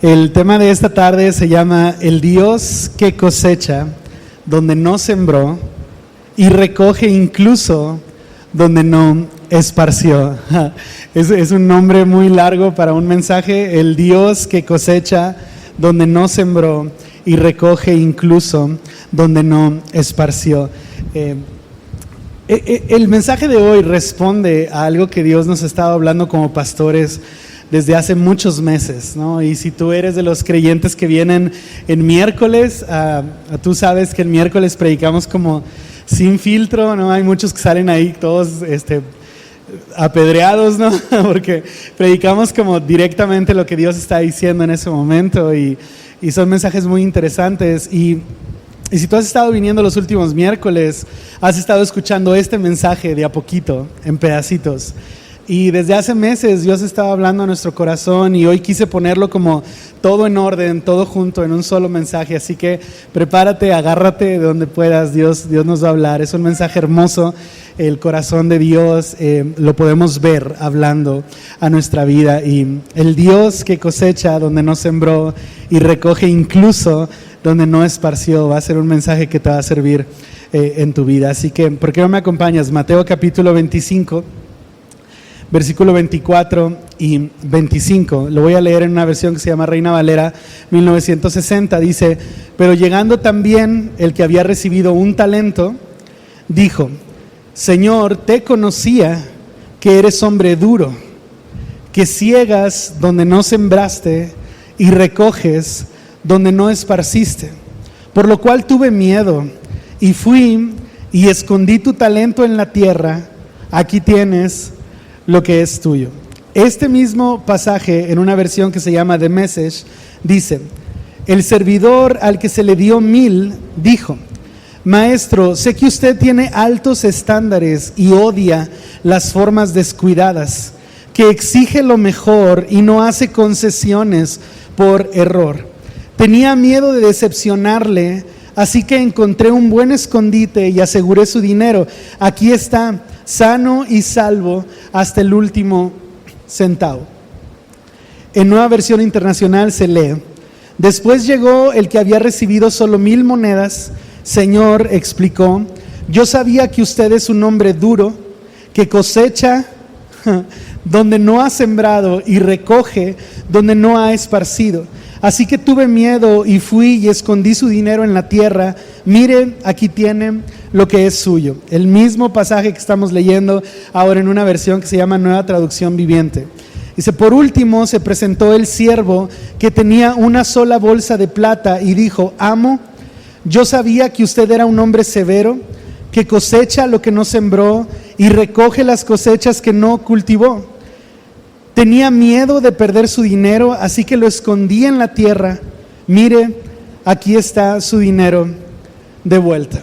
El tema de esta tarde se llama El Dios que cosecha donde no sembró y recoge incluso donde no esparció. Es un nombre muy largo para un mensaje. El Dios que cosecha donde no sembró y recoge incluso donde no esparció. El mensaje de hoy responde a algo que Dios nos ha estado hablando como pastores desde hace muchos meses, ¿no? Y si tú eres de los creyentes que vienen en miércoles, tú sabes que el miércoles predicamos como sin filtro, ¿no? Hay muchos que salen ahí todos apedreados, ¿no? Porque predicamos como directamente lo que Dios está diciendo en ese momento y son mensajes muy interesantes. Y si tú has estado viniendo los últimos miércoles, has estado escuchando este mensaje de a poquito, en pedacitos. Y desde hace meses Dios estaba hablando a nuestro corazón y hoy quise ponerlo como todo en orden, todo junto en un solo mensaje. Así que prepárate, agárrate de donde puedas, Dios nos va a hablar. Es un mensaje hermoso, el corazón de Dios lo podemos ver hablando a nuestra vida. Y el Dios que cosecha donde no sembró y recoge incluso donde no esparció, va a ser un mensaje que te va a servir en tu vida. Así que, ¿por qué no me acompañas? Mateo capítulo 25. Versículo 24 y 25, lo voy a leer en una versión que se llama Reina Valera 1960, dice: pero llegando también el que había recibido un talento, dijo: Señor, te conocía que eres hombre duro, que ciegas donde no sembraste y recoges donde no esparciste, por lo cual tuve miedo y fui y escondí tu talento en la tierra, aquí tienes lo que es tuyo. Este mismo pasaje, en una versión que se llama The Message, dice: el servidor al que se le dio 1,000 dijo: Maestro, sé que usted tiene altos estándares y odia las formas descuidadas, que exige lo mejor y no hace concesiones por error. Tenía miedo de decepcionarle, así que encontré un buen escondite y aseguré su dinero. Aquí está, sano y salvo hasta el último centavo. En Nueva Versión Internacional se lee: después llegó el que había recibido solo 1,000 monedas. Señor, explicó, yo sabía que usted es un hombre duro, que cosecha donde no ha sembrado y recoge donde no ha esparcido. Así que tuve miedo y fui y escondí su dinero en la tierra. Mire, aquí tiene lo que es suyo. El mismo pasaje que estamos leyendo ahora en una versión que se llama Nueva Traducción Viviente. Dice: por último se presentó el siervo que tenía una sola bolsa de plata y dijo: Amo, yo sabía que usted era un hombre severo, que cosecha lo que no sembró y recoge las cosechas que no cultivó. Tenía miedo de perder su dinero, así que lo escondí en la tierra. Mire, aquí está su dinero de vuelta.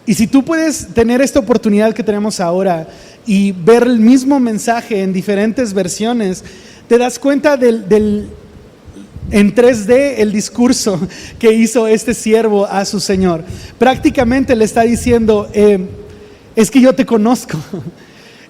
Y si tú puedes tener esta oportunidad que tenemos ahora y ver el mismo mensaje en diferentes versiones, te das cuenta en 3D el discurso que hizo este siervo a su Señor. Prácticamente le está diciendo: es que yo te conozco.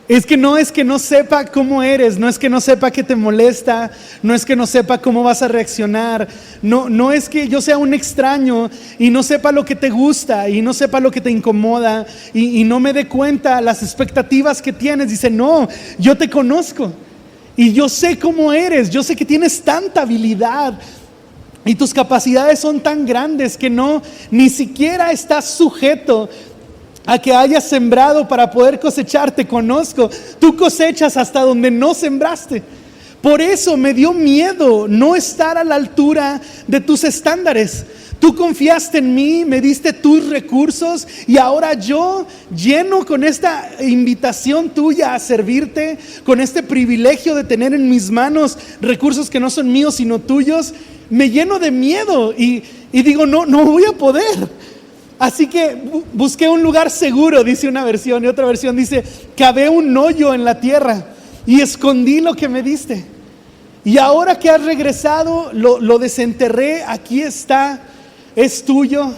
Es que no sepa cómo eres, no es que no sepa qué te molesta, no es que no sepa cómo vas a reaccionar, no es que yo sea un extraño y no sepa lo que te gusta y no sepa lo que te incomoda y no me dé cuenta las expectativas que tienes. Dice: no, yo te conozco y yo sé cómo eres, yo sé que tienes tanta habilidad y tus capacidades son tan grandes que ni siquiera estás sujeto a que hayas sembrado para poder cosechar. Te conozco, tú cosechas hasta donde no sembraste. Por eso me dio miedo no estar a la altura de tus estándares. Tú confiaste en mí, me diste tus recursos y ahora yo, lleno con esta invitación tuya a servirte, con este privilegio de tener en mis manos recursos que no son míos sino tuyos, me lleno de miedo y digo: no voy a poder. Así que busqué un lugar seguro, dice una versión, y otra versión dice: cavé un hoyo en la tierra y escondí lo que me diste. Y ahora que has regresado, lo desenterré, aquí está, es tuyo.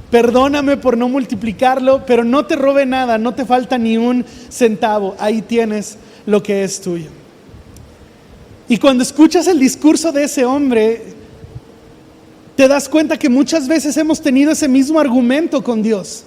Perdóname por no multiplicarlo, pero no te robe nada, no te falta ni un centavo. Ahí tienes lo que es tuyo. Y cuando escuchas el discurso de ese hombre, te das cuenta que muchas veces hemos tenido ese mismo argumento con Dios.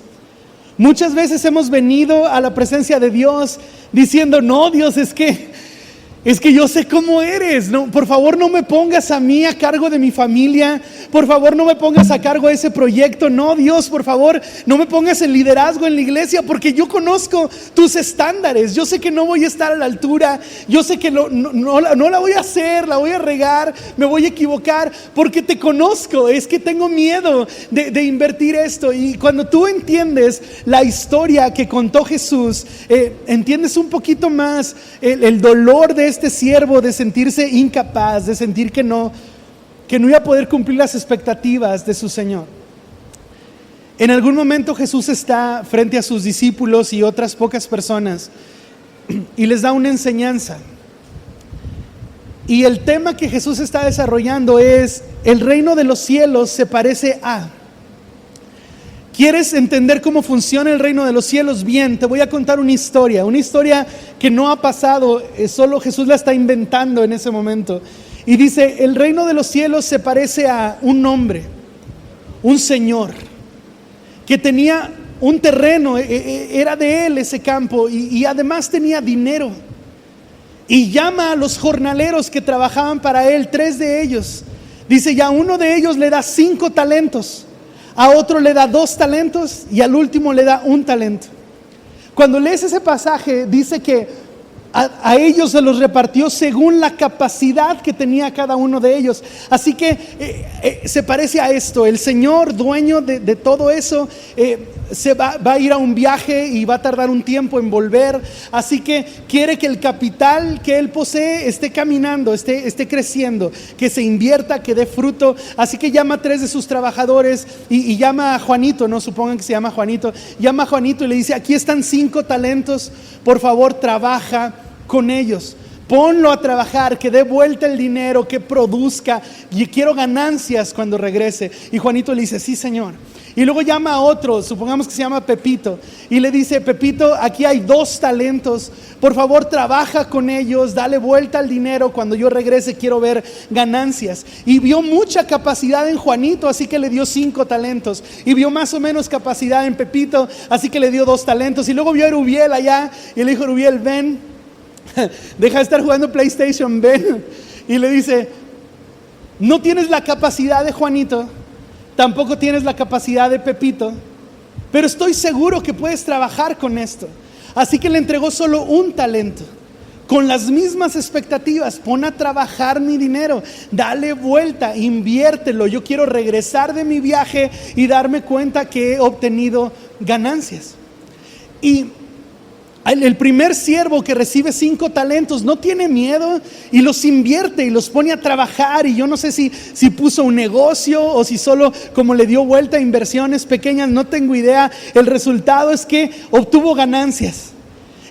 Muchas veces hemos venido a la presencia de Dios diciendo, no, Dios, es que yo sé cómo eres, no, por favor no me pongas a mí a cargo de mi familia, por favor no me pongas a cargo de ese proyecto, no, Dios, por favor no me pongas en liderazgo en la iglesia, porque yo conozco tus estándares, yo sé que no voy a estar a la altura, yo sé que no la voy a hacer, la voy a regar, me voy a equivocar, porque te conozco, es que tengo miedo de invertir esto. Y cuando tú entiendes la historia que contó Jesús, entiendes un poquito más el dolor de este siervo, de sentirse incapaz, de sentir que no iba a poder cumplir las expectativas de su Señor. En algún momento Jesús está frente a sus discípulos y otras pocas personas y les da una enseñanza. Y el tema que Jesús está desarrollando es: el reino de los cielos se parece a... ¿Quieres entender cómo funciona el reino de los cielos? Bien, te voy a contar una historia que no ha pasado, solo Jesús la está inventando en ese momento. Y dice, el reino de los cielos se parece a un hombre, un señor, que tenía un terreno, era de él ese campo, y además tenía dinero. Y llama a los jornaleros que trabajaban para él, 3 de ellos. Dice, ya uno de ellos le da 5 talentos. A otro le da 2 talentos y al último le da 1 talento. Cuando lees ese pasaje, dice que a ellos se los repartió según la capacidad que tenía cada uno de ellos. Así que se parece a esto: el Señor, dueño de todo eso, va a ir a un viaje y va a tardar un tiempo en volver. Así que quiere que el capital que él posee esté caminando, esté creciendo, que se invierta, que dé fruto. Así que llama a 3 de sus trabajadores y llama a Juanito, no supongan que se llama Juanito. Llama a Juanito y le dice, aquí están 5 talentos, por favor trabaja con ellos, ponlo a trabajar, que dé vuelta el dinero, que produzca, y quiero ganancias cuando regrese. Y Juanito le dice, sí, Señor. Y luego llama a otro, supongamos que se llama Pepito, y le dice, Pepito, aquí hay 2 talentos, por favor trabaja con ellos, dale vuelta al dinero, cuando yo regrese quiero ver ganancias. Y vio mucha capacidad en Juanito, así que le dio 5 talentos, y vio más o menos capacidad en Pepito, así que le dio 2 talentos. Y luego vio a Rubiel allá, y le dijo, Rubiel, ven, deja de estar jugando PlayStation, ven. Y le dice, no tienes la capacidad de Juanito, tampoco tienes la capacidad de Pepito, pero estoy seguro que puedes trabajar con esto. Así que le entregó solo 1 talento, con las mismas expectativas. Pon a trabajar mi dinero, dale vuelta, inviértelo. Yo quiero regresar de mi viaje y darme cuenta que he obtenido ganancias. Y el primer siervo que recibe 5 talentos no tiene miedo y los invierte y los pone a trabajar. Y yo no sé si puso un negocio o si solo como le dio vuelta a inversiones pequeñas, no tengo idea. El resultado es que obtuvo ganancias.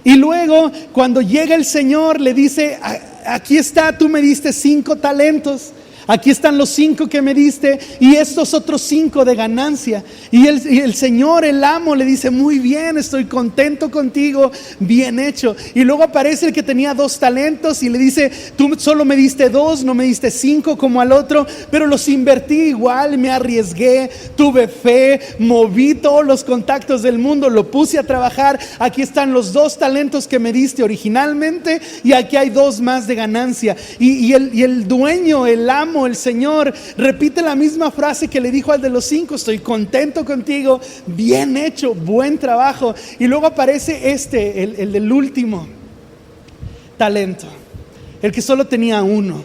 Y luego cuando llega el Señor le dice, aquí está, tú me diste 5 talentos. Aquí están los 5 que me diste y estos otros 5 de ganancia. Y el Señor, el amo, le dice, muy bien, estoy contento contigo, bien hecho. Y luego aparece el que tenía 2 talentos y le dice, tú solo me diste 2, no me diste 5 como al otro, pero los invertí igual, me arriesgué, tuve fe, moví todos los contactos del mundo, lo puse a trabajar. Aquí están los 2 talentos que me diste originalmente y aquí hay 2 más de ganancia. Y el dueño, el amo, el Señor, repite la misma frase que le dijo al de los 5, estoy contento contigo, bien hecho, buen trabajo. Y luego aparece el del último talento, el que solo tenía 1,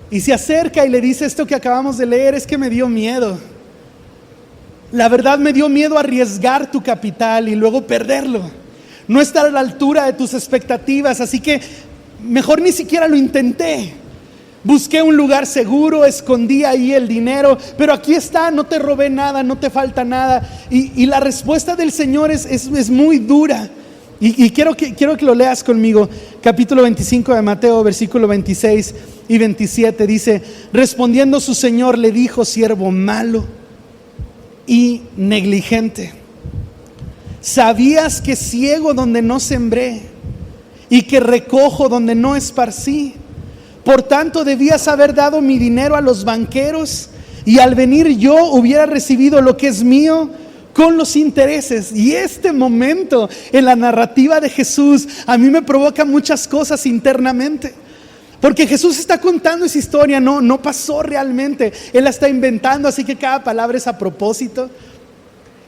y se acerca y le dice esto que acabamos de leer, es que me dio miedo. La verdad me dio miedo arriesgar tu capital y luego perderlo, no estar a la altura de tus expectativas, así que mejor ni siquiera lo intenté. Busqué un lugar seguro, escondí ahí el dinero, pero aquí está, no te robé nada, no te falta nada. Y la respuesta del Señor es muy dura. Y quiero que lo leas conmigo. Capítulo 25 de Mateo, versículo 26 y 27 dice, respondiendo su Señor le dijo, siervo malo y negligente, ¿sabías que ciego donde no sembré y que recojo donde no esparcí? Por tanto, debías haber dado mi dinero a los banqueros, y al venir yo hubiera recibido lo que es mío con los intereses. Y este momento en la narrativa de Jesús a mí me provoca muchas cosas internamente, porque Jesús está contando esa historia, no pasó realmente, Él la está inventando, así que cada palabra es a propósito.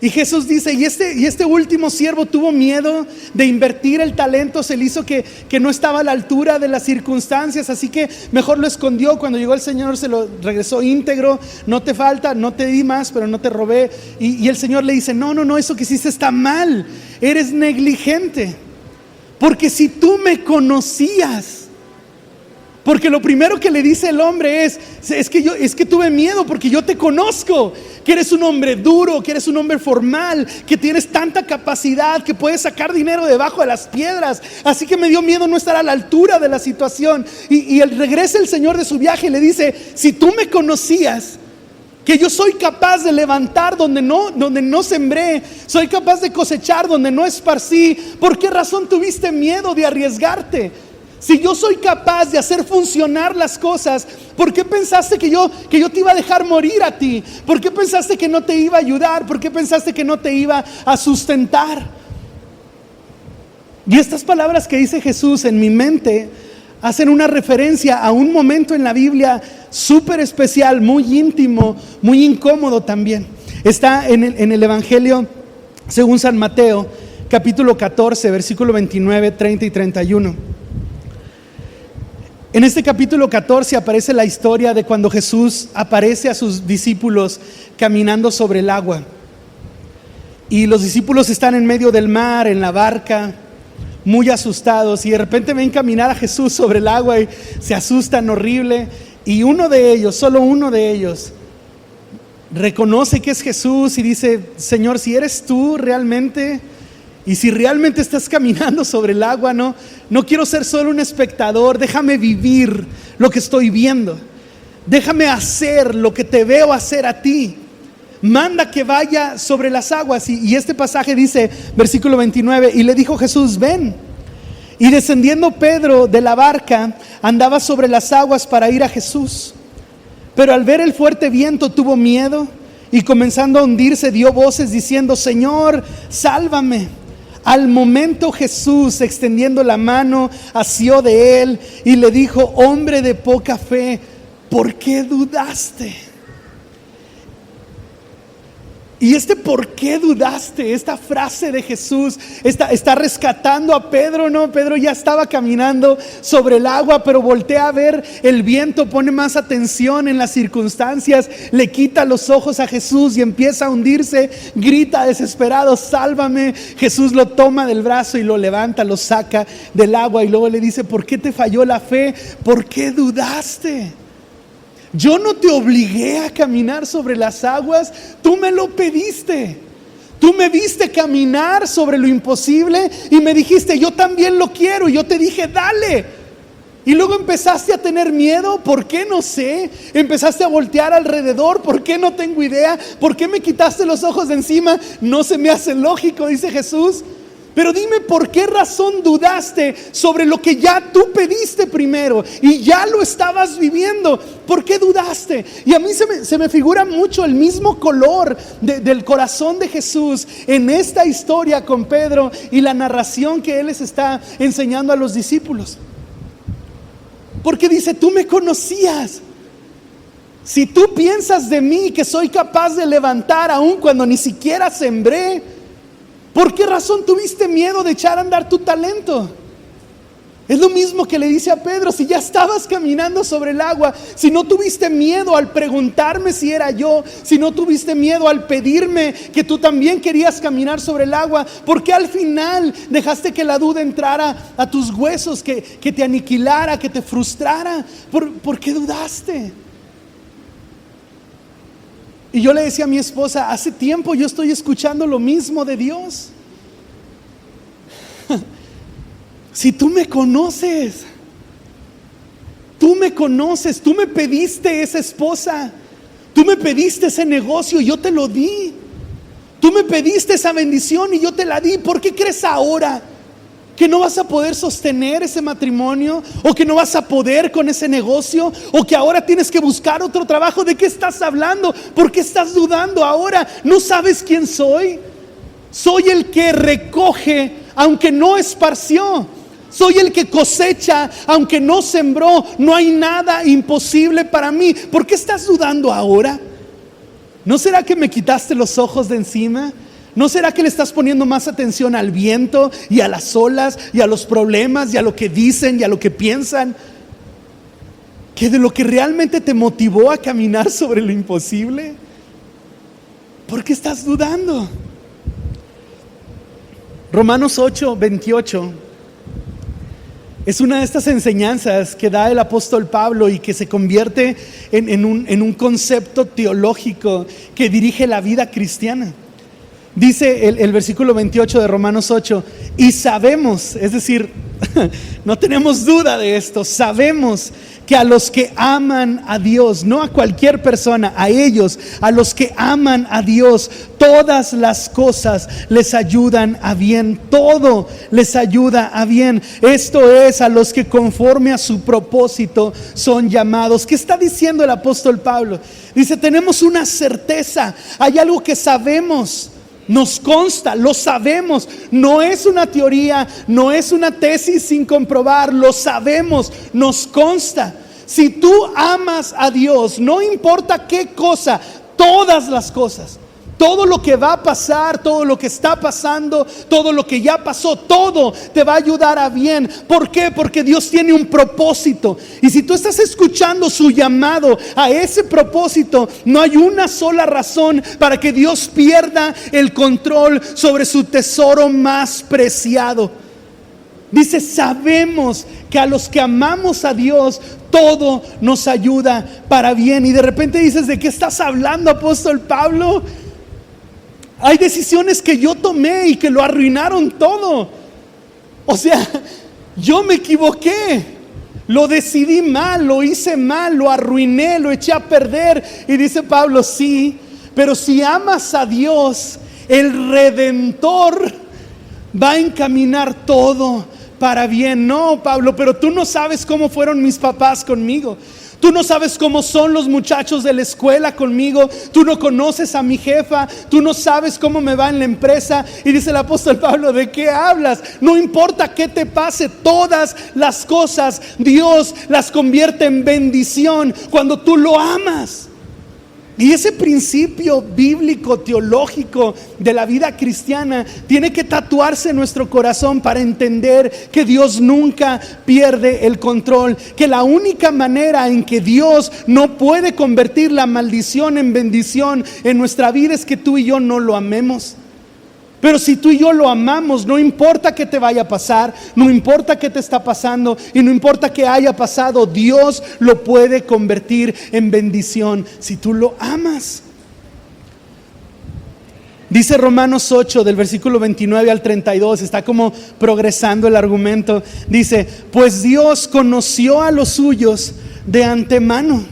Y Jesús dice, y este último siervo tuvo miedo de invertir el talento, se le hizo que no estaba a la altura de las circunstancias, así que mejor lo escondió. Cuando llegó el Señor se lo regresó íntegro, no te falta, no te di más, pero no te robé. Y el Señor le dice, no, eso que hiciste está mal, eres negligente, porque si tú me conocías. Porque lo primero que le dice el hombre es que tuve miedo porque yo te conozco, que eres un hombre duro, que eres un hombre formal, que tienes tanta capacidad, que puedes sacar dinero debajo de las piedras. Así que me dio miedo no estar a la altura de la situación. Y regresa el Señor de su viaje y le dice, si tú me conocías, que yo soy capaz de levantar donde no sembré, soy capaz de cosechar donde no esparcí, ¿por qué razón tuviste miedo de arriesgarte? Si yo soy capaz de hacer funcionar las cosas, ¿por qué pensaste que yo te iba a dejar morir a ti? ¿Por qué pensaste que no te iba a ayudar? ¿Por qué pensaste que no te iba a sustentar? Y estas palabras que dice Jesús en mi mente hacen una referencia a un momento en la Biblia súper especial, muy íntimo, muy incómodo también. Está en el Evangelio según San Mateo, capítulo 14, versículo 29, 30 y 31. En este capítulo 14 aparece la historia de cuando Jesús aparece a sus discípulos caminando sobre el agua. Y los discípulos están en medio del mar, en la barca, muy asustados. Y de repente ven caminar a Jesús sobre el agua y se asustan horrible. Y solo uno de ellos, reconoce que es Jesús y dice, Señor, si eres tú realmente, y si realmente estás caminando sobre el agua, no quiero ser solo un espectador, déjame vivir lo que estoy viendo, déjame hacer lo que te veo hacer a ti, manda que vaya sobre las aguas. Y este pasaje dice, versículo 29, y le dijo Jesús, ven. Y descendiendo Pedro de la barca, andaba sobre las aguas para ir a Jesús, pero al ver el fuerte viento tuvo miedo, y comenzando a hundirse dio voces diciendo, Señor, sálvame. Al momento Jesús, extendiendo la mano, asió de él y le dijo, hombre de poca fe, ¿por qué dudaste? Y ¿por qué dudaste? Esta frase de Jesús está rescatando a Pedro, ¿no? Pedro ya estaba caminando sobre el agua, pero voltea a ver el viento, pone más atención en las circunstancias, le quita los ojos a Jesús y empieza a hundirse, grita desesperado, sálvame. Jesús lo toma del brazo y lo levanta, lo saca del agua y luego le dice, ¿por qué te falló la fe? ¿Por qué dudaste? Yo no te obligué a caminar sobre las aguas, tú me lo pediste. Tú me viste caminar sobre lo imposible y me dijiste, yo también lo quiero. Y yo te dije, dale. Y luego empezaste a tener miedo, ¿por qué? No sé. Empezaste a voltear alrededor, ¿por qué? No tengo idea. ¿Por qué me quitaste los ojos de encima? No se me hace lógico, dice Jesús. Pero dime, ¿por qué razón dudaste sobre lo que ya tú pediste primero y ya lo estabas viviendo? ¿Por qué dudaste? Y a mí se me figura mucho el mismo color del corazón de Jesús en esta historia con Pedro y la narración que Él les está enseñando a los discípulos. Porque dice, tú me conocías. Si tú piensas de mí que soy capaz de levantar aún cuando ni siquiera sembré, ¿por qué razón tuviste miedo de echar a andar tu talento? Es lo mismo que le dice a Pedro, si ya estabas caminando sobre el agua, si no tuviste miedo al preguntarme si era yo, si no tuviste miedo al pedirme que tú también querías caminar sobre el agua, ¿por qué al final dejaste que la duda entrara a tus huesos, que te aniquilara, que te frustrara? ¿Por qué dudaste? Y yo le decía a mi esposa, hace tiempo yo estoy escuchando lo mismo de Dios. Si tú me conoces, tú me pediste esa esposa, tú me pediste ese negocio y yo te lo di. Tú me pediste esa bendición y yo te la di. ¿Por qué crees ahora que no vas a poder sostener ese matrimonio, o que no vas a poder con ese negocio, o que ahora tienes que buscar otro trabajo. ¿De qué estás hablando? ¿Por qué estás dudando ahora? ¿No sabes quién soy? Soy el que recoge aunque no esparció. Soy el que cosecha aunque no sembró. No hay nada imposible para mí. ¿Por qué estás dudando ahora? ¿No será que me quitaste los ojos de encima? ¿No será que le estás poniendo más atención al viento y a las olas y a los problemas y a lo que dicen y a lo que piensan, que de lo que realmente te motivó a caminar sobre lo imposible? ¿Por qué estás dudando? Romanos 8:28 es una de estas enseñanzas que da el apóstol Pablo y que se convierte en un concepto teológico que dirige la vida cristiana. Dice el versículo 28 de Romanos 8: y sabemos, es decir, no tenemos duda de esto, sabemos que a los que aman a Dios, no a cualquier persona, a ellos, a los que aman a Dios, todas las cosas les ayudan a bien, todo les ayuda a bien. Esto es, a los que conforme a su propósito son llamados. ¿Qué está diciendo el apóstol Pablo? Dice, tenemos una certeza, hay algo que sabemos. Nos consta, lo sabemos, no es una teoría, no es una tesis sin comprobar, lo sabemos, nos consta. Si tú amas a Dios, no importa qué cosa, todas las cosas, todo lo que va a pasar, todo lo que está pasando, todo lo que ya pasó, todo te va a ayudar a bien. ¿Por qué? Porque Dios tiene un propósito. Y si tú estás escuchando su llamado a ese propósito, no hay una sola razón para que Dios pierda el control sobre su tesoro más preciado. Dice, sabemos que a los que amamos a Dios, todo nos ayuda para bien. Y de repente dices, ¿de qué estás hablando, apóstol Pablo? Hay decisiones que yo tomé y que lo arruinaron todo. O sea, yo me equivoqué, lo decidí mal, lo hice mal, lo arruiné, lo eché a perder. Y dice Pablo, sí, pero si amas a Dios, el Redentor va a encaminar todo para bien. No, Pablo, pero tú no sabes cómo fueron mis papás conmigo. Tú no sabes cómo son los muchachos de la escuela conmigo. Tú no conoces a mi jefa. Tú no sabes cómo me va en la empresa. Y dice el apóstol Pablo, ¿de qué hablas? No importa qué te pase, todas las cosas Dios las convierte en bendición cuando tú lo amas. Y ese principio bíblico, teológico de la vida cristiana tiene que tatuarse en nuestro corazón para entender que Dios nunca pierde el control. Que la única manera en que Dios no puede convertir la maldición en bendición en nuestra vida es que tú y yo no lo amemos. Pero si tú y yo lo amamos, no importa qué te vaya a pasar, no importa qué te está pasando y no importa qué haya pasado, Dios lo puede convertir en bendición si tú lo amas. Dice Romanos 8 del versículo 29 al 32, está como progresando el argumento. Dice, pues Dios conoció a los suyos de antemano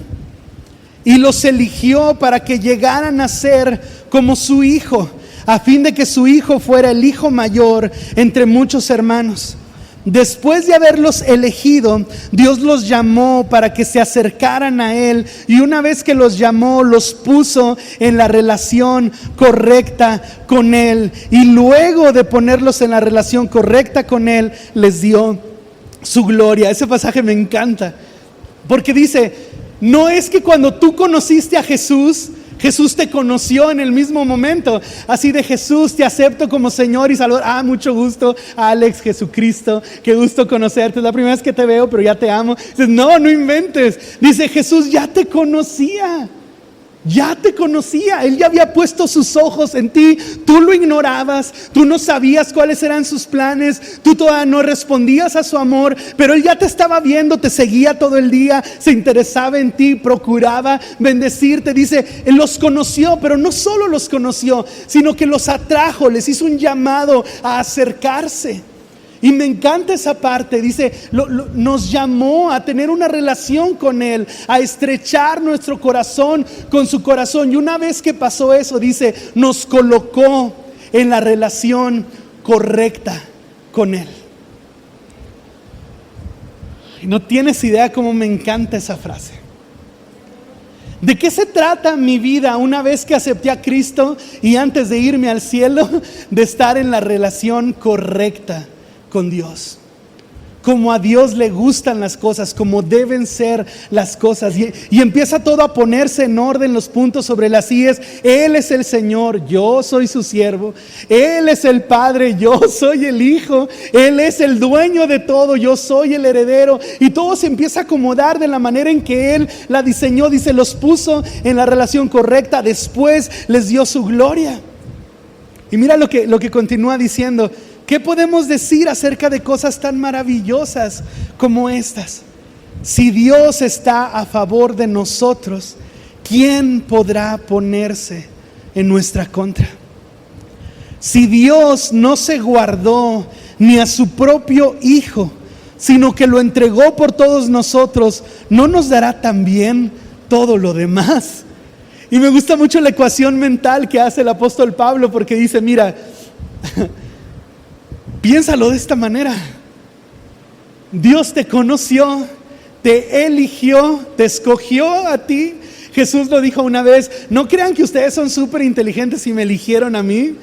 y los eligió para que llegaran a ser como su hijo, a fin de que su hijo fuera el hijo mayor entre muchos hermanos. Después de haberlos elegido, Dios los llamó para que se acercaran a Él, y una vez que los llamó, los puso en la relación correcta con Él, y luego de ponerlos en la relación correcta con Él, les dio su gloria. Ese pasaje me encanta, porque dice, no es que cuando tú conociste a Jesús, Jesús te conoció en el mismo momento. Así de, Jesús, te acepto como Señor y Salvador. Mucho gusto, Alex, Jesucristo, qué gusto conocerte. Es la primera vez que te veo, pero ya te amo. Dices, no inventes. Dice, Jesús ya te conocía. Ya te conocía, Él ya había puesto sus ojos en ti. Tú lo ignorabas, tú no sabías cuáles eran sus planes, tú todavía no respondías a su amor, pero Él ya te estaba viendo, te seguía todo el día, se interesaba en ti, procuraba bendecirte. Dice, Él los conoció, pero no solo los conoció, sino que los atrajo, les hizo un llamado a acercarse. Y me encanta esa parte, dice, nos llamó a tener una relación con Él, a estrechar nuestro corazón con su corazón. Y una vez que pasó eso, dice, nos colocó en la relación correcta con Él. Y no tienes idea cómo me encanta esa frase. ¿De qué se trata mi vida una vez que acepté a Cristo y antes de irme al cielo? De estar en la relación correcta con Dios. Como a Dios le gustan las cosas, como deben ser las cosas. Y empieza todo a ponerse en orden, los puntos sobre las íes. Él es el Señor, yo soy su siervo. Él es el Padre, yo soy el Hijo. Él es el dueño de todo, yo soy el heredero. Y todo se empieza a acomodar de la manera en que Él la diseñó. Dice, los puso en la relación correcta, después les dio su gloria. Y mira lo que continúa diciendo. ¿Qué podemos decir acerca de cosas tan maravillosas como estas? Si Dios está a favor de nosotros, ¿quién podrá ponerse en nuestra contra? Si Dios no se guardó ni a su propio Hijo, sino que lo entregó por todos nosotros, ¿no nos dará también todo lo demás? Y me gusta mucho la ecuación mental que hace el apóstol Pablo, porque dice, mira, piénsalo de esta manera. Dios te conoció, te eligió, te escogió a ti. Jesús lo dijo una vez, no crean que ustedes son súper inteligentes y me eligieron a mí.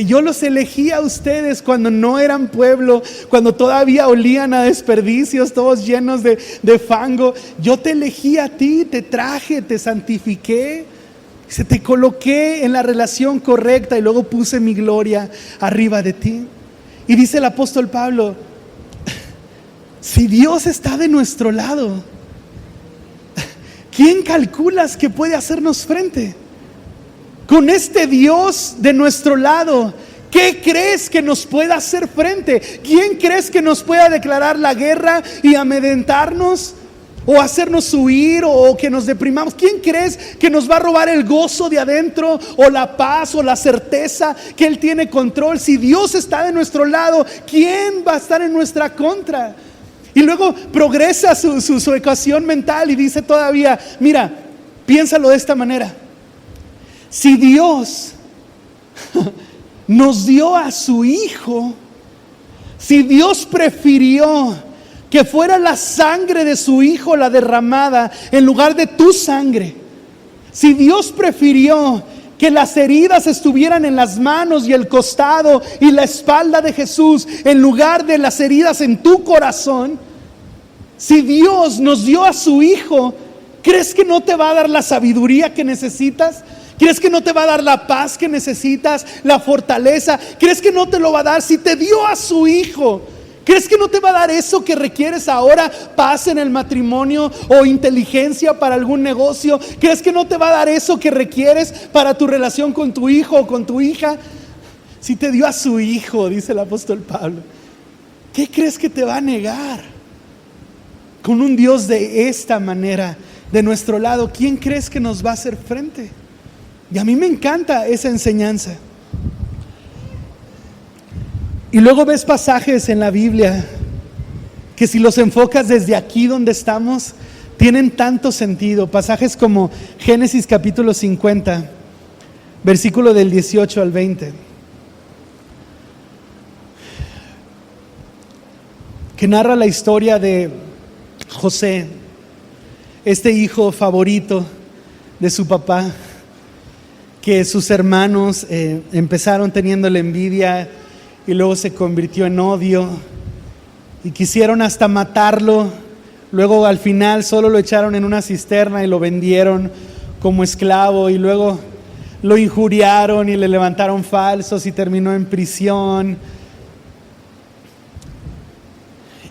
Yo los elegí a ustedes cuando no eran pueblo, cuando todavía olían a desperdicios, todos llenos de fango. Yo te elegí a ti, te traje, te santifiqué. Te coloqué en la relación correcta y luego puse mi gloria arriba de ti. Y dice el apóstol Pablo, si Dios está de nuestro lado, ¿quién calculas que puede hacernos frente? Con este Dios de nuestro lado, ¿qué crees que nos pueda hacer frente? ¿Quién crees que nos pueda declarar la guerra y amedrentarnos? O hacernos huir, o que nos deprimamos. ¿Quién crees que nos va a robar el gozo de adentro, o la paz, o la certeza que Él tiene control? Si Dios está de nuestro lado, ¿quién va a estar en nuestra contra? Y luego progresa su ecuación mental y dice todavía, mira, piénsalo de esta manera. Si Dios nos dio a su Hijo, si Dios prefirió que fuera la sangre de su Hijo la derramada en lugar de tu sangre, si Dios prefirió que las heridas estuvieran en las manos y el costado y la espalda de Jesús en lugar de las heridas en tu corazón, si Dios nos dio a su Hijo, ¿crees que no te va a dar la sabiduría que necesitas? ¿Crees que no te va a dar la paz que necesitas, la fortaleza? ¿Crees que no te lo va a dar si te dio a su Hijo? ¿Crees que no te va a dar eso que requieres ahora? Paz en el matrimonio o inteligencia para algún negocio. ¿Crees que no te va a dar eso que requieres para tu relación con tu hijo o con tu hija? Si te dio a su Hijo, dice el apóstol Pablo, ¿qué crees que te va a negar? Con un Dios de esta manera de nuestro lado, ¿quién crees que nos va a hacer frente? Y a mí me encanta esa enseñanza. Y luego ves pasajes en la Biblia que si los enfocas desde aquí donde estamos, tienen tanto sentido. Pasajes como Génesis capítulo 50, versículo del 18 al 20. Que narra la historia de José, este hijo favorito de su papá, que sus hermanos empezaron teniéndole envidia y luego se convirtió en odio y quisieron hasta matarlo. Luego al final solo lo echaron en una cisterna y lo vendieron como esclavo, y luego lo injuriaron y le levantaron falsos y terminó en prisión.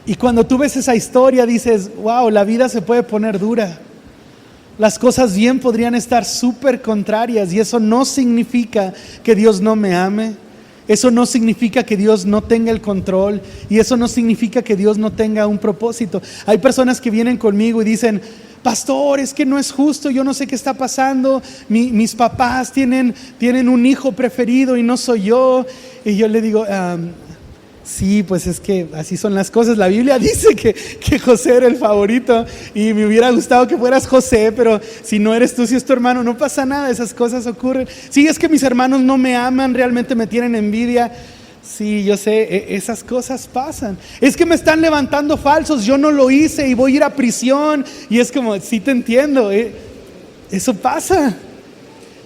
Y cuando tú ves esa historia dices, wow, la vida se puede poner dura. Las cosas bien podrían estar súper contrarias, y eso no significa que Dios no me ame. Eso no significa que Dios no tenga el control, y eso no significa que Dios no tenga un propósito. Hay personas que vienen conmigo y dicen, pastor, es que no es justo, yo no sé qué está pasando, mis papás tienen un hijo preferido y no soy yo. Y yo le digo, sí, pues es que así son las cosas. La Biblia dice que José era el favorito y me hubiera gustado que fueras José, pero si no eres tú, si es tu hermano, no pasa nada, esas cosas ocurren. Sí, es que mis hermanos no me aman, realmente me tienen envidia. Sí, yo sé, esas cosas pasan. Es que me están levantando falsos, yo no lo hice y voy a ir a prisión. Y es como, sí te entiendo, eso pasa.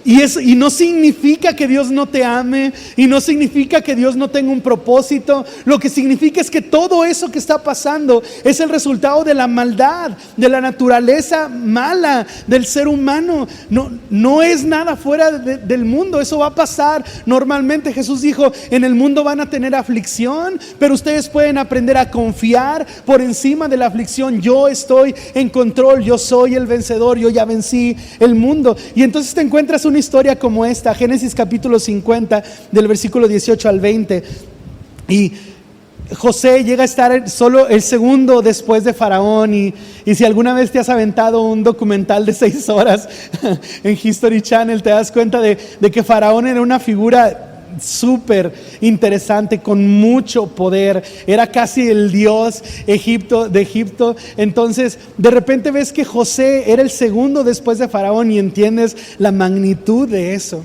Y no significa que Dios no te ame, y no significa que Dios no tenga un propósito. Lo que significa es que todo eso que está pasando es el resultado de la maldad, de la naturaleza mala del ser humano. No es nada fuera del mundo, eso va a pasar. Normalmente Jesús dijo, en el mundo van a tener aflicción, pero ustedes pueden aprender a confiar por encima de la aflicción. Yo estoy en control, yo soy el vencedor, yo ya vencí el mundo. Y entonces te encuentras una historia como esta, Génesis capítulo 50, del versículo 18 al 20, y José llega a estar solo el segundo después de Faraón. Y si alguna vez te has aventado un documental de 6 horas en History Channel, te das cuenta de que Faraón era una figura súper interesante, con mucho poder, era casi el dios de Egipto. Entonces de repente ves que José era el segundo después de Faraón y entiendes la magnitud de eso.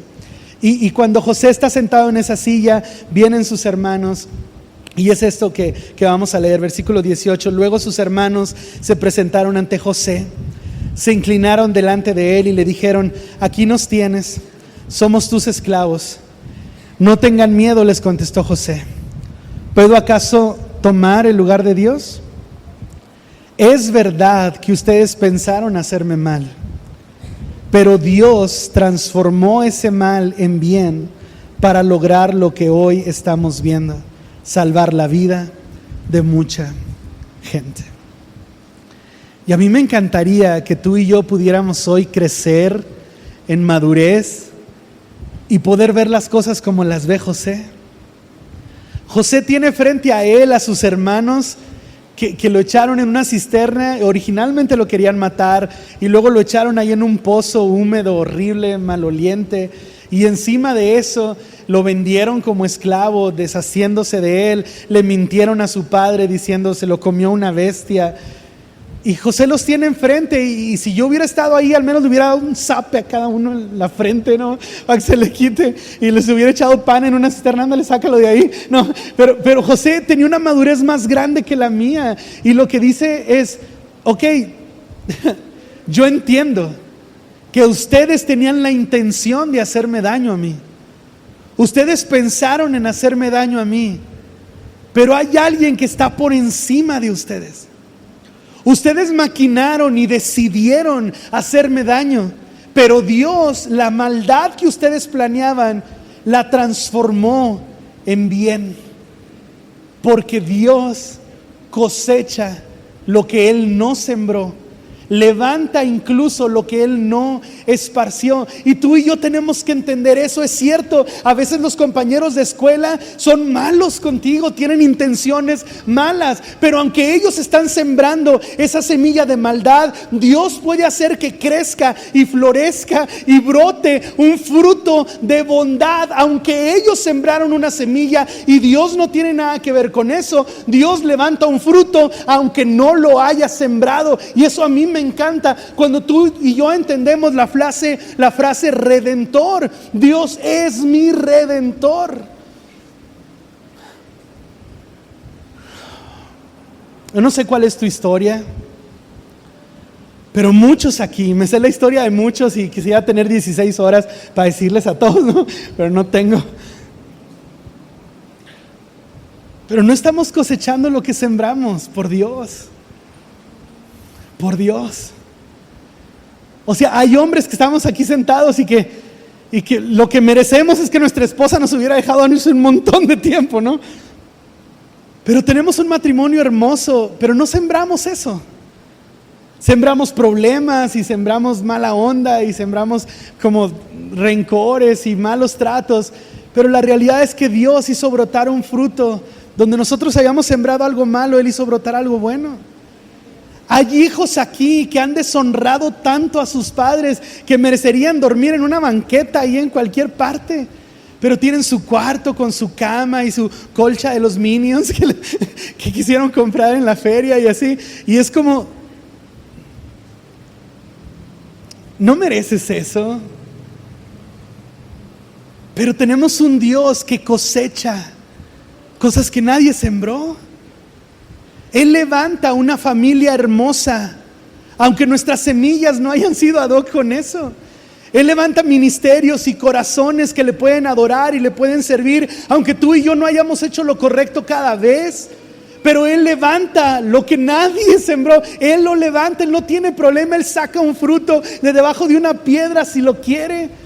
Y cuando José está sentado en esa silla, vienen sus hermanos. Y es esto que vamos a leer, versículo 18. Luego sus hermanos se presentaron ante José, se inclinaron delante de él y le dijeron: aquí nos tienes, somos tus esclavos. No tengan miedo, les contestó José. ¿Puedo acaso tomar el lugar de Dios? Es verdad que ustedes pensaron hacerme mal, pero Dios transformó ese mal en bien para lograr lo que hoy estamos viendo: salvar la vida de mucha gente. Y a mí me encantaría que tú y yo pudiéramos hoy crecer en madurez y poder ver las cosas como las ve José. José tiene frente a él a sus hermanos que lo echaron en una cisterna. Originalmente lo querían matar y luego lo echaron ahí en un pozo húmedo, horrible, maloliente. Y encima de eso lo vendieron como esclavo, deshaciéndose de él. Le mintieron a su padre diciendo se lo comió una bestia. Y José los tiene enfrente, y si yo hubiera estado ahí, al menos le hubiera dado un zape a cada uno en la frente, ¿no? Para que se le quite, y les hubiera echado pan en una cisterna, ándale, sácalo de ahí. No, pero José tenía una madurez más grande que la mía, y lo que dice es: ok, yo entiendo que ustedes tenían la intención de hacerme daño a mí. Ustedes pensaron en hacerme daño a mí, pero hay alguien que está por encima de ustedes. Ustedes maquinaron y decidieron hacerme daño, pero Dios, la maldad que ustedes planeaban, la transformó en bien, porque Dios cosecha lo que Él no sembró, levanta incluso lo que Él no esparció. Y tú y yo tenemos que entender eso. Es cierto, a veces los compañeros de escuela son malos contigo, tienen intenciones malas, pero aunque ellos están sembrando esa semilla de maldad, Dios puede hacer que crezca y florezca y brote un fruto de bondad. Aunque ellos sembraron una semilla y Dios no tiene nada que ver con eso, Dios levanta un fruto aunque no lo haya sembrado. Y eso a mí me encanta cuando tú y yo entendemos la frase redentor. Dios es mi redentor. Yo no sé cuál es tu historia, pero muchos aquí, me sé la historia de muchos y quisiera tener 16 horas para decirles a todos, ¿no? Pero no tengo. Pero no estamos cosechando lo que sembramos, por Dios. Por Dios. O sea, hay hombres que estamos aquí sentados y que lo que merecemos es que nuestra esposa nos hubiera dejado hace un montón de tiempo, ¿no? Pero tenemos un matrimonio hermoso, pero no sembramos eso. Sembramos problemas y sembramos mala onda y sembramos como rencores y malos tratos. Pero la realidad es que Dios hizo brotar un fruto. Donde nosotros hayamos sembrado algo malo, Él hizo brotar algo bueno. Hay hijos aquí que han deshonrado tanto a sus padres que merecerían dormir en una banqueta ahí en cualquier parte, pero tienen su cuarto con su cama y su colcha de los Minions que quisieron comprar en la feria y así. Y es como, no mereces eso. Pero tenemos un Dios que cosecha cosas que nadie sembró. Él levanta una familia hermosa, aunque nuestras semillas no hayan sido ad hoc con eso. Él levanta ministerios y corazones que le pueden adorar y le pueden servir, aunque tú y yo no hayamos hecho lo correcto cada vez. Pero Él levanta lo que nadie sembró. Él lo levanta, Él no tiene problema. Él saca un fruto de debajo de una piedra si lo quiere.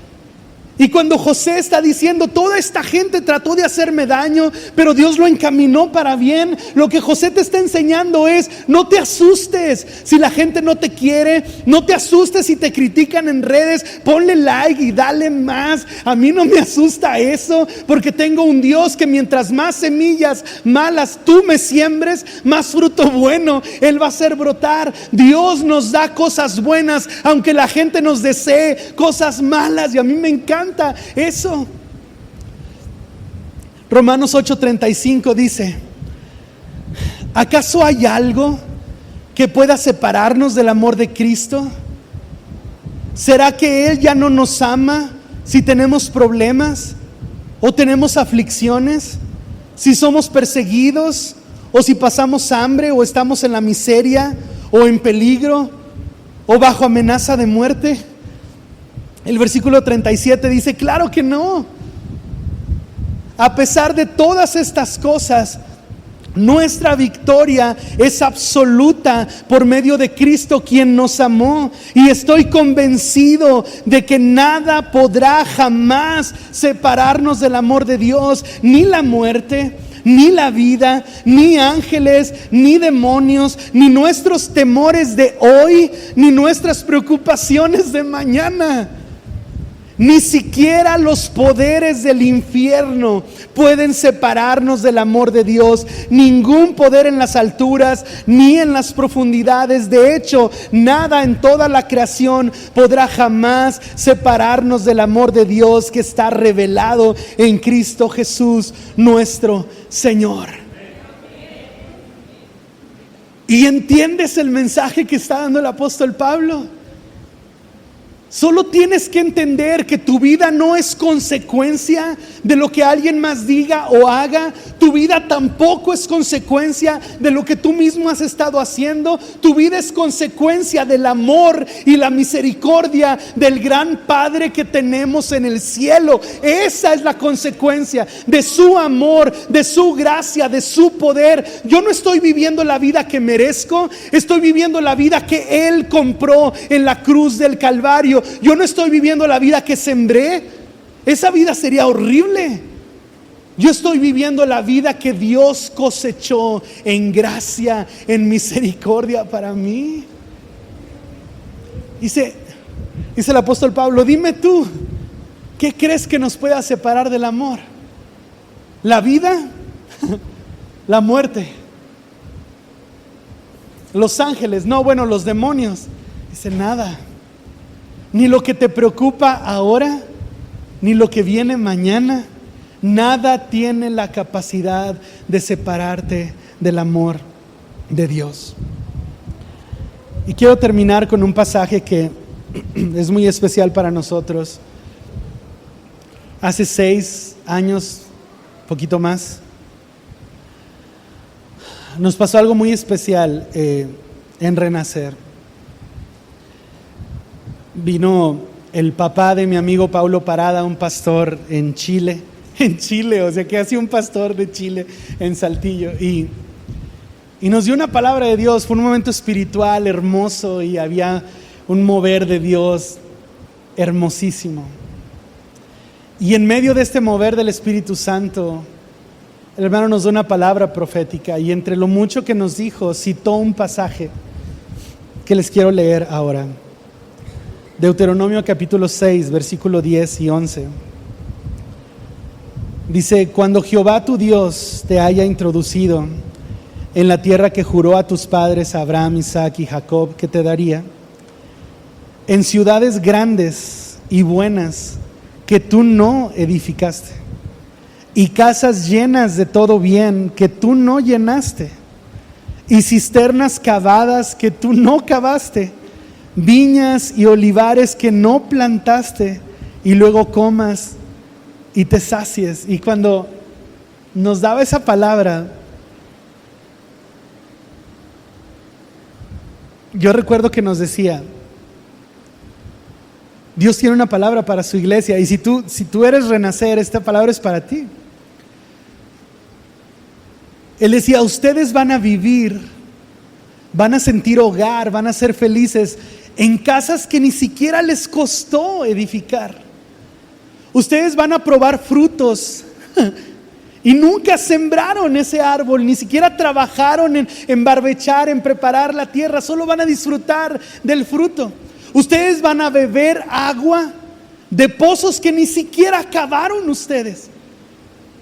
Y cuando José está diciendo, toda esta gente trató de hacerme daño, pero Dios lo encaminó para bien, lo que José te está enseñando es, no te asustes si la gente no te quiere, no te asustes si te critican en redes, ponle like y dale más. A mí no me asusta eso, porque tengo un Dios que mientras más semillas malas tú me siembres, más fruto bueno Él va a hacer brotar. Dios nos da cosas buenas, aunque la gente nos desee cosas malas, y a mí me encanta eso. Romanos 8:35 dice: ¿acaso hay algo que pueda separarnos del amor de Cristo? ¿Será que Él ya no nos ama si tenemos problemas o tenemos aflicciones? Si somos perseguidos o si pasamos hambre o estamos en la miseria o en peligro o bajo amenaza de muerte. El versículo 37 dice, claro que no. A pesar de todas estas cosas, nuestra victoria es absoluta por medio de Cristo, quien nos amó. Y estoy convencido de que nada podrá jamás separarnos del amor de Dios, ni la muerte, ni la vida, ni ángeles, ni demonios, ni nuestros temores de hoy, ni nuestras preocupaciones de mañana. Ni siquiera los poderes del infierno pueden separarnos del amor de Dios. Ningún poder en las alturas ni en las profundidades. De hecho, nada en toda la creación podrá jamás separarnos del amor de Dios que está revelado en Cristo Jesús, nuestro Señor. ¿Y entiendes el mensaje que está dando el apóstol Pablo? Solo tienes que entender que tu vida no es consecuencia de lo que alguien más diga o haga. Tu vida tampoco es consecuencia de lo que tú mismo has estado haciendo. Tu vida es consecuencia del amor y la misericordia del gran Padre que tenemos en el cielo. Esa es la consecuencia de su amor, de su gracia, de su poder. Yo no estoy viviendo la vida que merezco, estoy viviendo la vida que Él compró en la cruz del Calvario. Yo no estoy viviendo la vida que sembré. Esa vida sería horrible. Yo estoy viviendo la vida que Dios cosechó en gracia, en misericordia para mí. Dice el apóstol Pablo, dime tú, ¿qué crees que nos pueda separar del amor? ¿La vida? ¿La muerte? ¿Los ángeles? No, bueno, los demonios. Dice, nada. Ni lo que te preocupa ahora, ni lo que viene mañana. Nada tiene la capacidad de separarte del amor de Dios. Y quiero terminar con un pasaje que es muy especial para nosotros. Hace 6 años, poquito más, nos pasó algo muy especial en Renacer. Vino el papá de mi amigo Paulo Parada, un pastor en Chile, o sea que hacía un pastor de Chile en Saltillo, y nos dio una palabra de Dios. Fue un momento espiritual hermoso y había un mover de Dios hermosísimo. Y en medio de este mover del Espíritu Santo, el hermano nos dio una palabra profética, y entre lo mucho que nos dijo, citó un pasaje que les quiero leer ahora. Deuteronomio capítulo 6, versículo 10 y 11. Dice, cuando Jehová tu Dios te haya introducido en la tierra que juró a tus padres Abraham, Isaac y Jacob que te daría, en ciudades grandes y buenas que tú no edificaste, y casas llenas de todo bien que tú no llenaste, y cisternas cavadas que tú no cavaste, viñas y olivares que no plantaste, y luego comas y te sacies. Y cuando nos daba esa palabra, yo recuerdo que nos decía, Dios tiene una palabra para su iglesia, y si tú eres Renacer, esta palabra es para ti. Él decía, ustedes van a vivir, van a sentir hogar, van a ser felices en casas que ni siquiera les costó edificar. Ustedes van a probar frutos y nunca sembraron ese árbol, ni siquiera trabajaron en barbechar, en preparar la tierra, solo van a disfrutar del fruto. Ustedes van a beber agua de pozos que ni siquiera cavaron ustedes.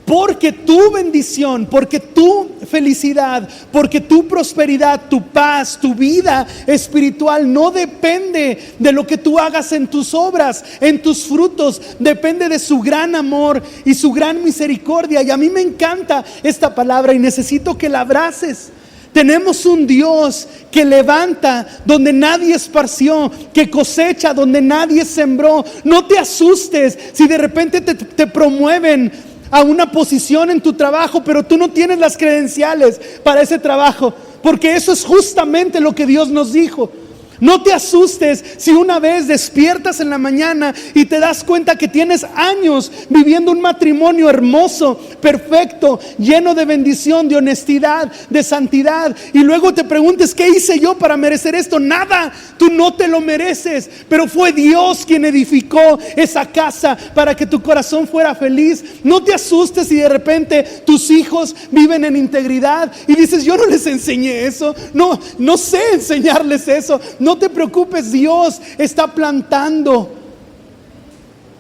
Porque tu bendición, porque tu felicidad, porque tu prosperidad, tu paz, tu vida espiritual no depende de lo que tú hagas en tus obras, en tus frutos. Depende de su gran amor y su gran misericordia. Y a mí me encanta esta palabra y necesito que la abraces. Tenemos un Dios que levanta donde nadie esparció, que cosecha donde nadie sembró. No te asustes si de repente te promueven a una posición en tu trabajo, pero tú no tienes las credenciales para ese trabajo, porque eso es justamente lo que Dios nos dijo. No te asustes si una vez despiertas en la mañana y te das cuenta que tienes años viviendo un matrimonio hermoso, perfecto, lleno de bendición, de honestidad, de santidad, y luego te preguntes, ¿qué hice yo para merecer esto? Nada, tú no te lo mereces, pero fue Dios quien edificó esa casa para que tu corazón fuera feliz. No te asustes si de repente tus hijos viven en integridad y dices, yo no les enseñé eso, no sé enseñarles eso. No te preocupes, Dios está plantando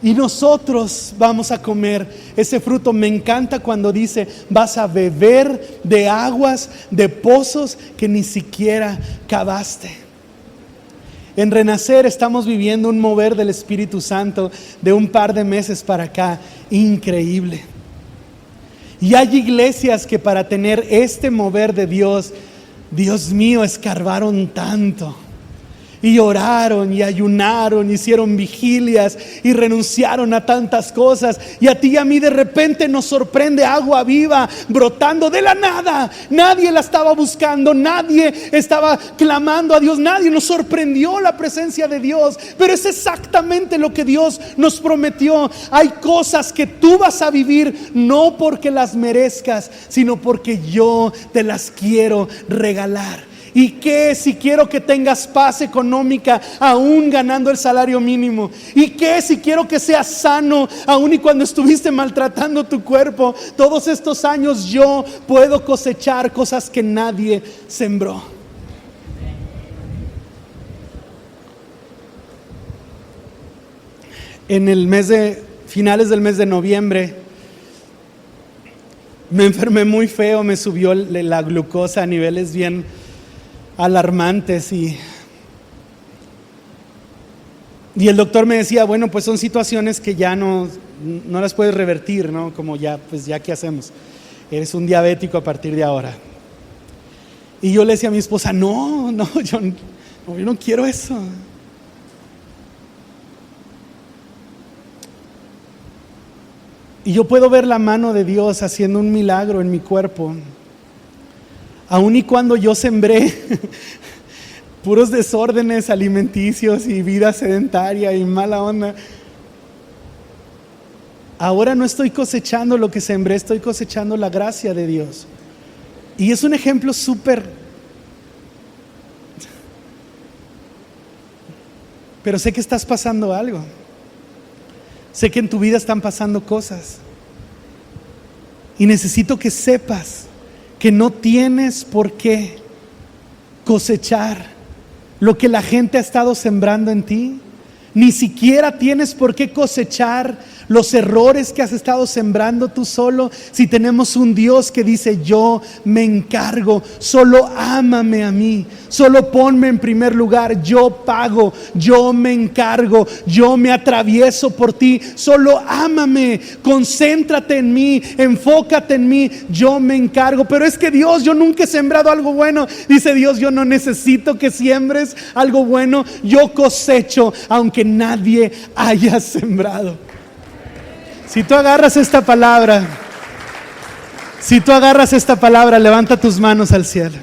y nosotros vamos a comer ese fruto. Me encanta cuando dice, vas a beber de aguas, de pozos que ni siquiera cavaste. En Renacer estamos viviendo un mover del Espíritu Santo de un par de meses para acá, increíble. Y hay iglesias que para tener este mover de Dios, Dios mío, escarbaron tanto. Y oraron y ayunaron, hicieron vigilias y renunciaron a tantas cosas. Y a ti y a mí de repente nos sorprende agua viva brotando de la nada. Nadie la estaba buscando, nadie estaba clamando a Dios, nadie. Nos sorprendió la presencia de Dios. Pero es exactamente lo que Dios nos prometió. Hay cosas que tú vas a vivir no porque las merezcas, sino porque yo te las quiero regalar. ¿Y qué si quiero que tengas paz económica aún ganando el salario mínimo? ¿Y qué si quiero que seas sano aún y cuando estuviste maltratando tu cuerpo? Todos estos años yo puedo cosechar cosas que nadie sembró. En el finales del mes de noviembre me enfermé muy feo, me subió la glucosa a niveles bien alarmantes y el doctor me decía, bueno, pues son situaciones que ya no las puedes revertir, ¿no? Como ya, pues ya, ¿qué hacemos? Eres un diabético a partir de ahora. Y yo le decía a mi esposa, yo no quiero eso. Y yo puedo ver la mano de Dios haciendo un milagro en mi cuerpo. Aun y cuando yo sembré puros desórdenes alimenticios y vida sedentaria y mala onda, ahora no estoy cosechando lo que sembré, estoy cosechando la gracia de Dios. Y es un ejemplo súper. Pero sé que estás pasando algo. Sé que en tu vida están pasando cosas. Y necesito que sepas que no tienes por qué cosechar lo que la gente ha estado sembrando en ti. Ni siquiera tienes por qué cosechar los errores que has estado sembrando tú solo. Si tenemos un Dios que dice, yo me encargo, solo ámame a mí, solo ponme en primer lugar, yo pago, yo me encargo, yo me atravieso por ti, solo ámame, concéntrate en mí, enfócate en mí, yo me encargo. Pero es que Dios, yo nunca he sembrado algo bueno. Dice Dios, yo no necesito que siembres algo bueno, yo cosecho aunque nadie haya sembrado. Si tú agarras esta palabra, Si tú agarras esta palabra, levanta tus manos al cielo.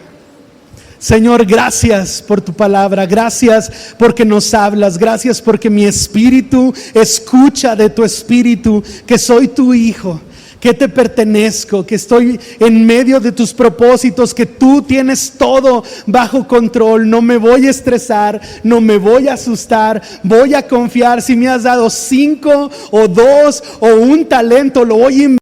Señor, gracias por tu palabra, gracias porque nos hablas, gracias porque mi espíritu escucha de tu espíritu que soy tu hijo, que te pertenezco, que estoy en medio de tus propósitos, que tú tienes todo bajo control. No me voy a estresar, no me voy a asustar, voy a confiar. Si me has dado 5 o 2 o un talento, lo voy a invertir